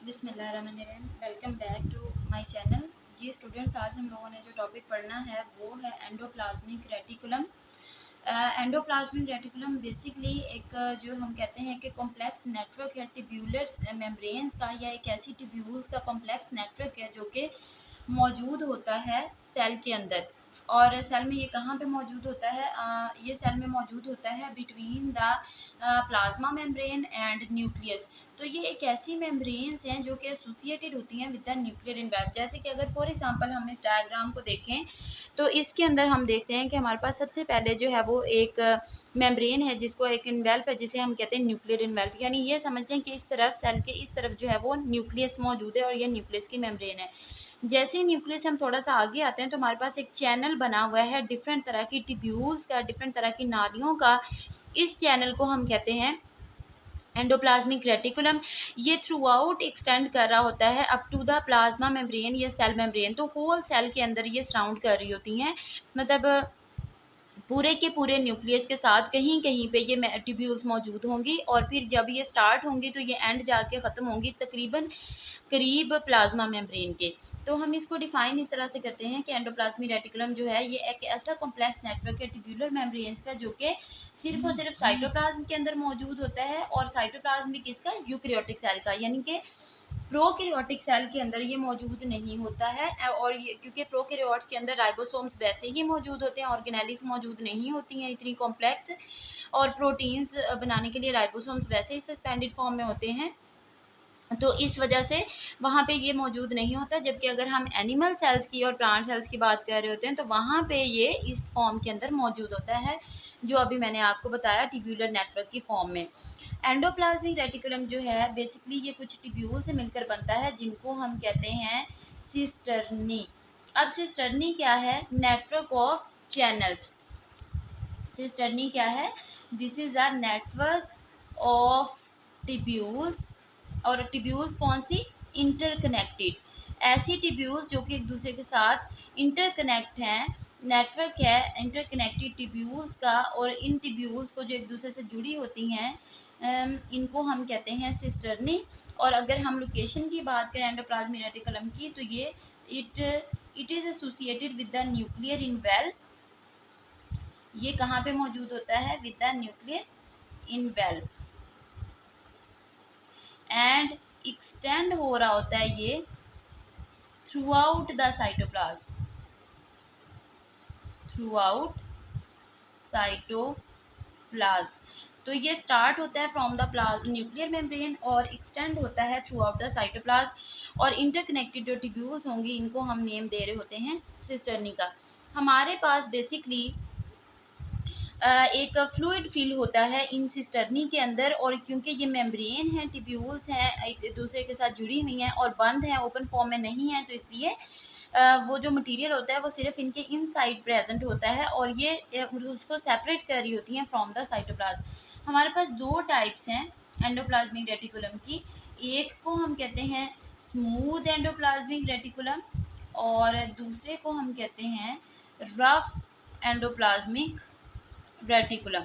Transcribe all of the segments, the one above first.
बिस्मिल्लाहिर्रहमानिर्रहीम। Welcome back to my channel. जी students, आज हम लोगों ने जो टॉपिक पढ़ना है वो है endoplasmic reticulum. Endoplasmic reticulum basically एक जो हम कहते हैं कि कॉम्प्लेक्स नेटवर्क है ट्यूब्यूलर मेम्ब्रेन्स का, या एक ऐसी ट्यूब्यूल्स का कॉम्प्लेक्स नेटवर्क है जो कि मौजूद होता है सेल के अंदर। और सेल में ये कहाँ पे मौजूद होता है? ये सेल में मौजूद होता है between the plasma membrane and nucleus. तो ये एक ऐसी मेम्ब्रेन्स हैं जो कि एसोसिएटेड होती हैं विद द न्यूक्लियर इन्वेल्व। जैसे कि अगर फॉर एग्जांपल हम इस डायग्राम को देखें तो इसके अंदर हम देखते हैं कि हमारे पास सबसे पहले जो है वो एक मेम्ब्रेन है जिसको एक इन्वेल्व है जिसे हम कहते हैं न्यूक्लियर इन्वेल्व। यानी ये समझ लें कि इस तरफ सेल के इस तरफ जो है वो न्यूक्लियस मौजूद है और ये न्यूक्लियस की मेम्ब्रेन है। जैसे ही न्यूक्लियस हम थोड़ा सा आगे आते हैं तो हमारे पास एक चैनल बना हुआ है डिफरेंट तरह की ट्यूब्यूल्स का, डिफरेंट तरह की नालियों का। इस चैनल को हम कहते हैं एंडोप्लाज्मिक रेटिकुलम। ये थ्रू आउट एक्सटेंड कर रहा होता है up to the plasma membrane या सेल मेम्ब्रेन। तो होल सेल के अंदर ये सराउंड कर रही होती हैं, मतलब पूरे के पूरे न्यूक्लियस के साथ कहीं कहीं पे ये ट्यूब्यूल्स मौजूद होंगी। और फिर जब ये स्टार्ट होंगी तो ये एंड जाके ख़त्म होंगी तकरीबन करीब प्लाज्मा मेम्ब्रेन के। तो हम इसको डिफाइन इस तरह से करते हैं कि एंडोप्लाज्मिक रेटिकुलम जो है ये एक ऐसा कॉम्प्लेक्स नेटवर्क है ट्यूब्यूलर मेम्ब्रेन्स का जो कि सिर्फ और सिर्फ साइटोप्लाज्म के अंदर मौजूद होता है। और साइटोप्लाज्म भी किसका? यूकैरियोटिक सेल का, यानी कि प्रोकैरियोटिक सेल के अंदर ये मौजूद नहीं होता है। और ये क्योंकि प्रोकैरियोट्स के अंदर राइबोसोम्स वैसे ही मौजूद होते हैं, ऑर्गेनेलिस मौजूद नहीं होती हैं इतनी कॉम्प्लेक्स। और प्रोटीन्स बनाने के लिए राइबोसोम्स वैसे ही सस्पेंडेड फॉर्म में होते हैं, तो इस वजह से वहाँ पे ये मौजूद नहीं होता। जबकि अगर हम एनिमल सेल्स की और प्लांट सेल्स की बात कर रहे होते हैं तो वहाँ पे ये इस फॉर्म के अंदर मौजूद होता है जो अभी मैंने आपको बताया ट्यूब्यूलर नेटवर्क की फॉर्म में। एंडोप्लाज्मिक रेटिकुलम जो है बेसिकली ये कुछ ट्यूब्यूल से मिलकर बनता है जिनको हम कहते हैं सिस्टर्नी। अब सिस्टर्नी क्या है? Network of channels. सिस्टर्नी क्या है? This is a network of tubules. और ट्यूब्यूल्स कौन सी? इंटरकनेक्टेड। ऐसी ट्यूब्यूल्स जो कि एक दूसरे के साथ इंटरकनेक्ट हैं, नेटवर्क है इंटरकनेक्टेड ट्यूब्यूल्स का। और इन ट्यूब्यूल्स को जो एक दूसरे से जुड़ी होती हैं इनको हम कहते हैं सिस्टर्नी। और अगर हम लोकेशन की बात करें एंडोप्लाज्मिक रेटिकुलम की तो ये it is associated with the nuclear envelope. ये कहाँ पे मौजूद होता है? With the nuclear envelope. And extend हो रहा होता है ये throughout the cytoplasm. Throughout cytoplasm. तो ये स्टार्ट होता है फ्रॉम द न्यूक्लियर मेम्ब्रेन और एक्सटेंड होता है थ्रू आउट द साइटोप्लाज्म। और इंटरकनेक्टेड जो ट्यूब्यूल्स होंगी इनको हम नेम दे रहे होते हैं सिस्टर्नी का। हमारे पास बेसिकली एक फ्लूइड फील होता है इन सिस्टर्नी के अंदर। और क्योंकि ये मेम्ब्रेन है, ट्यूब्यूल्स हैं, एक दूसरे के साथ जुड़ी हुई हैं और बंद हैं, ओपन फॉर्म में नहीं है, तो इसलिए वो जो मटेरियल होता है वो सिर्फ इनके इनसाइड प्रेजेंट होता है और ये उसको सेपरेट कर रही होती हैं फ्रॉम द साइटोप्लाज्म। हमारे पास दो टाइप्स हैं एंडोप्लाज्मिक रेटिकुलम की। एक को हम कहते हैं स्मूथ एंडोप्लाज्मिक रेटिकुलम और दूसरे को हम कहते हैं रफ एंडोप्लाज्मिक रेटिकुलम।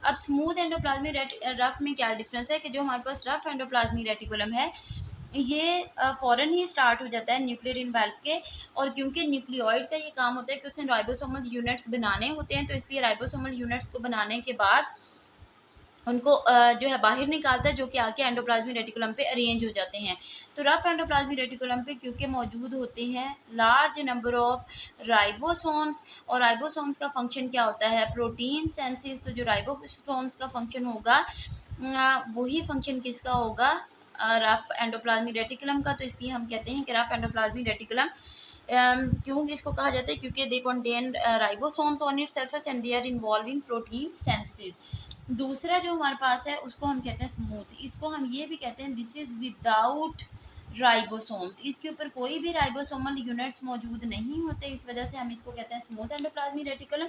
अब स्मूथ एंडोप्लाज्मिक रफ में क्या डिफरेंस है कि जो हमारे पास रफ एंडोप्लाज्मिक रेटिकुलम है ये फ़ौरन ही स्टार्ट हो जाता है न्यूक्लियर इन्वेल्व के। और क्योंकि न्यूक्लियोइड का ये काम होता है कि उसने राइबोसोमल यूनिट्स बनाने होते हैं, तो इसलिए राइबोसोमल यूनिट्स को बनाने के बाद उनको जो है बाहर निकालता है जो कि आके एंडोप्लाज्मिक रेटिकुलम पे अरेंज हो जाते हैं। तो रफ एंडोप्लाज्मिक रेटिकुलम पे क्योंकि मौजूद होते हैं लार्ज नंबर ऑफ राइबोसोम्स। और राइबोसोम्स का फंक्शन क्या होता है? Protein synthesis. तो जो राइबोसोम्स का फंक्शन होगा वही फंक्शन किसका होगा? रफ एंडोप्लाज्मिक रेटिकुलम का। तो इसलिए हम कहते हैं कि रफ एंडोप्लाज्मिक रेटिकुलम क्यों इसको कहा जाता है? क्योंकि they contain ribosomes on its surface and they are involve in protein synthesis. दूसरा जो हमारे पास है उसको हम कहते हैं स्मूथ। इसको हम ये भी कहते हैं दिस इज विदाउट राइबोसोम्स। इसके ऊपर कोई भी राइबोसोमल यूनिट्स मौजूद नहीं होते, इस वजह से हम इसको कहते हैं स्मूथ एंडोप्लाज्मिक रेटिकुलम।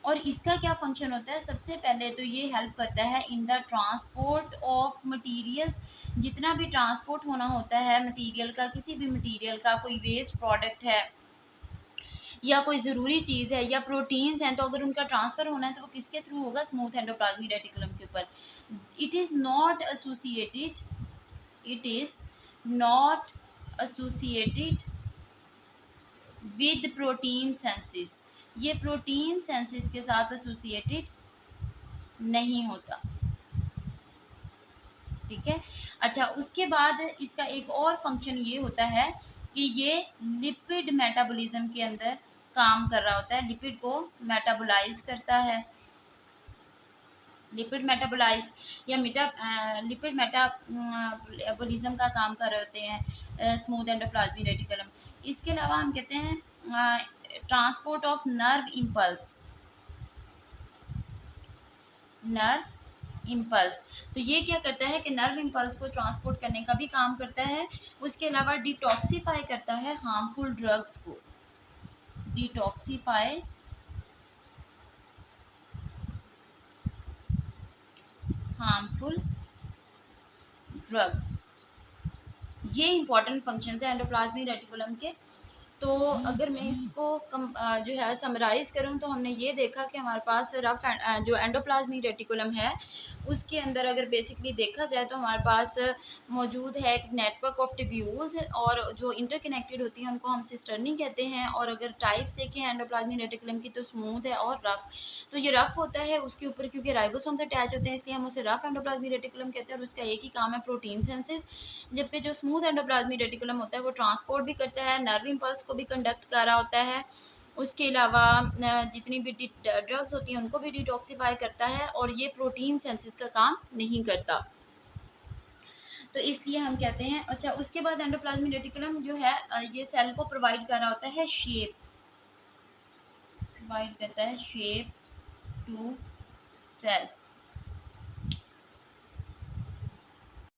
और इसका क्या फंक्शन होता है? सबसे पहले तो ये हेल्प करता है in the transport of materials. जितना भी ट्रांसपोर्ट होना होता है मटीरियल का, किसी भी मटीरियल का, कोई वेस्ट प्रोडक्ट है या कोई ज़रूरी चीज़ है या प्रोटीन्स हैं, तो अगर उनका ट्रांसफ़र होना है तो वो किसके थ्रू होगा? स्मूथ एंडोप्लाज्मिक रेटिकुलम के ऊपर। It is not associated it is not associated with protein synthesis, ये प्रोटीन सेंसिस के साथ एसोसिएटेड नहीं होता। ठीक है। अच्छा, उसके बाद इसका एक और फंक्शन ये होता है कि ये लिपिड मेटाबॉलिज्म के अंदर काम कर रहा होता है, लिपिड को मेटाबोलाइज करता है। लिपिड मेटाबोलाइज या लिपिड मेटाबॉलिज्म का काम कर रहे होते हैं स्मूथ एंडोप्लाज्मिक रेटिकुलम। इसके अलावा हम कहते हैं ट्रांसपोर्ट ऑफ नर्व इम्पल्स। तो ये क्या करता है कि नर्व इम्पल्स को ट्रांसपोर्ट करने का भी काम करता है। उसके अलावा डिटॉक्सिफाई करता है हार्मफुल ड्रग्स को, डिटॉक्सिफाई हार्मफुल ड्रग्स। ये इंपॉर्टेंट फंक्शंस है एंडोप्लाज्मिक रेटिकुलम के। तो अगर मैं इसको जो है समराइज़ करूँ तो हमने ये देखा कि हमारे पास जो एंडोप्लाज्मिक रेटिकुलम है उसके अंदर अगर बेसिकली देखा जाए तो हमारे पास मौजूद है एक नेटवर्क ऑफ ट्यूब्यूल्स, और जो इंटरकनेक्टेड होती हैं उनको हम सिस्टर्नी कहते हैं। और अगर टाइप्स देखें एंडोप्लाज्मिक रेटिकुलम की तो स्मूथ है और रफ। तो ये रफ होता है उसके ऊपर क्योंकि राइबोसोम्स अटैच होते हैं, इसलिए हम उसे रफ एंडोप्लाज्मिक रेटिकुलम कहते हैं और उसका एक ही काम है प्रोटीन सिंथेसिस। जबकि जो स्मूथ एंडोप्लाज्मिक रेटिकुलम होता है वो ट्रांसपोर्ट भी करता है, नर्व इम्पल्स को भी कंडक्ट कर रहा होता है। उसके अलावा जितनी भी ड्रग्स होती हैं उनको भी डिटॉक्सिफाई करता है, और ये प्रोटीन सिंथेसिस का काम नहीं करता। तो इसलिए हम कहते हैं। अच्छा, उसके बाद एंडोप्लाज्मिक रेटिकुलम जो है ये सेल को प्रोवाइड कर रहा होता है शेप, प्रोवाइड करता है शेप टू सेल।